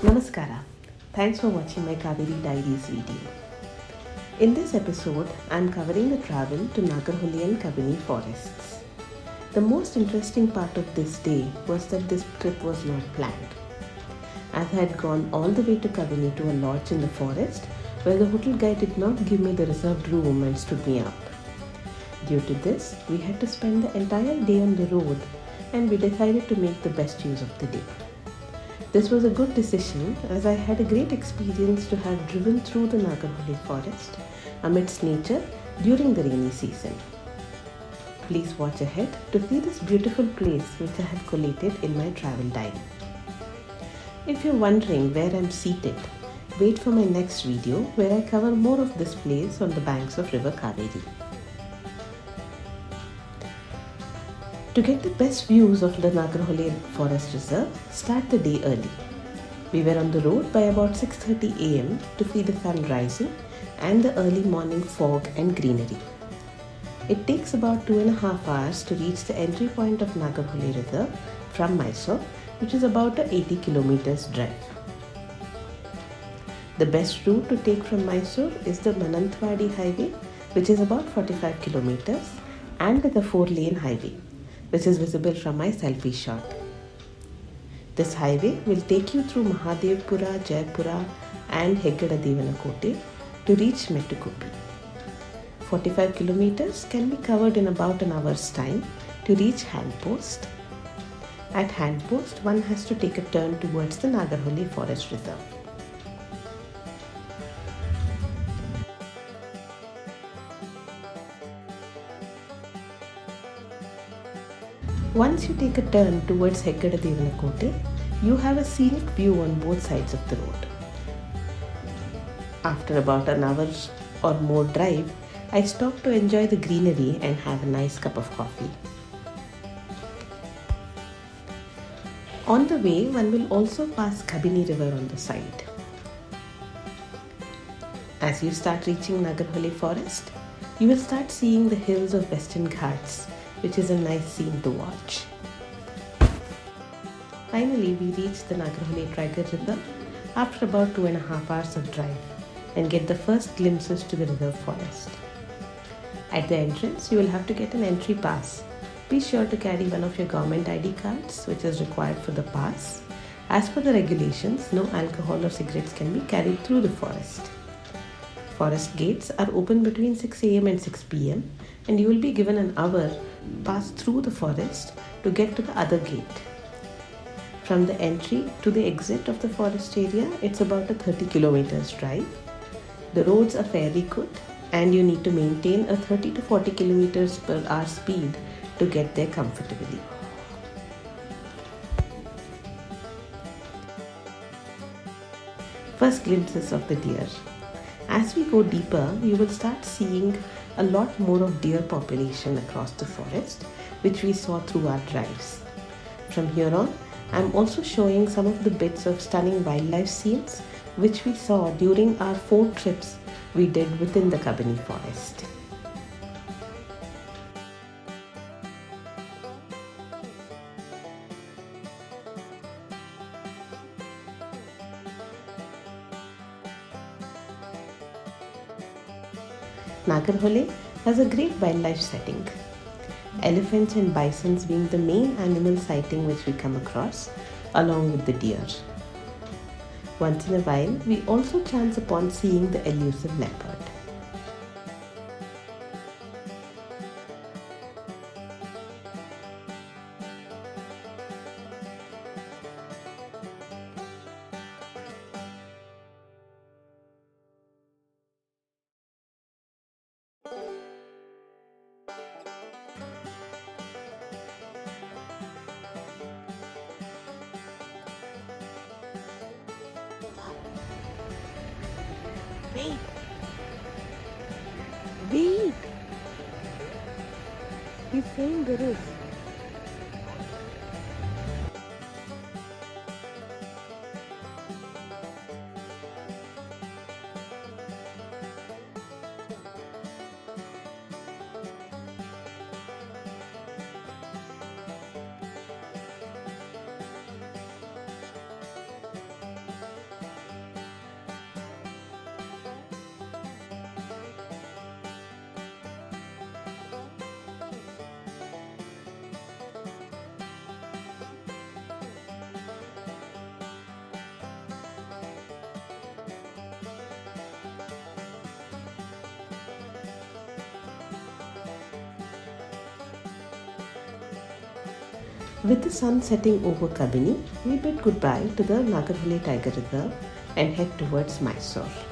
Namaskara. Thanks for watching my Kaveri Diaries video. In this episode, I am covering the travel to Nagarholi and Kabini forests. The most interesting part of this day was that this trip was not planned. As I had gone all the way to Kabini to a lodge in the forest where the hotel guide did not give me the reserved room and stood me up. Due to this, we had to spend the entire day on the road and we decided to make the best use of the day. This was a good decision as I had a great experience to have driven through the Nagarholi forest amidst nature during the rainy season. Please watch ahead to see this beautiful place which I have collated in my travel diary. If you're wondering where I'm seated, wait for my next video where I cover more of this place on the banks of River Kaveri. To get the best views of the Nagarholi Forest Reserve, start the day early. We were on the road by about 6:30 am to see the sun rising and the early morning fog and greenery. It takes about 2.5 hours to reach the entry point of Nagarholi Reserve from Mysore, which is about a 80 kilometers drive. The best route to take from Mysore is the Manantwadi Highway, which is about 45 kilometers, and the 4-lane highway, which is visible from my selfie shot. This highway will take you through Mahadevpura, Jaipura and Heggada-Devanakote to reach Mettukuppy. 45 kilometers can be covered in about an hour's time to reach Handpost. At Handpost, one has to take a turn towards the Nagarholi Forest Reserve. Once you take a turn towards Heggada-Devanakote, you have a scenic view on both sides of the road. After about an hour or more drive, I stopped to enjoy the greenery and have a nice cup of coffee. On the way, one will also pass Kabini River on the side. As you start reaching Nagarholi Forest, you will start seeing the hills of Western Ghats, which is a nice scene to watch. Finally, we reach the Nagarholi Tiger Reserve after about 2.5 hours of drive and get the first glimpses to the reserve forest. At the entrance, you will have to get an entry pass. Be sure to carry one of your government ID cards, which is required for the pass. As per the regulations, no alcohol or cigarettes can be carried through the forest. Forest gates are open between 6 am and 6 pm, and you will be given an hour pass through the forest to get to the other gate. From the entry to the exit of the forest area, it's about a 30 kilometers drive. The roads are fairly good and you need to maintain a 30 to 40 kilometers per hour speed to get there comfortably. First glimpses of the deer. As we go deeper, you will start seeing a lot more of deer population across the forest, which we saw through our drives. From here on, I am also showing some of the bits of stunning wildlife scenes which we saw during our 4 trips we did within the Kabini forest. Nagarholi has a great wildlife setting. Elephants and bisons being the main animal sighting which we come across, along with the deer. Once in a while, we also chance upon seeing the elusive leopard. Wait! Wait! He's saying there is. With the sun setting over Kabini, we bid goodbye to the Nagarhole Tiger Reserve and head towards Mysore.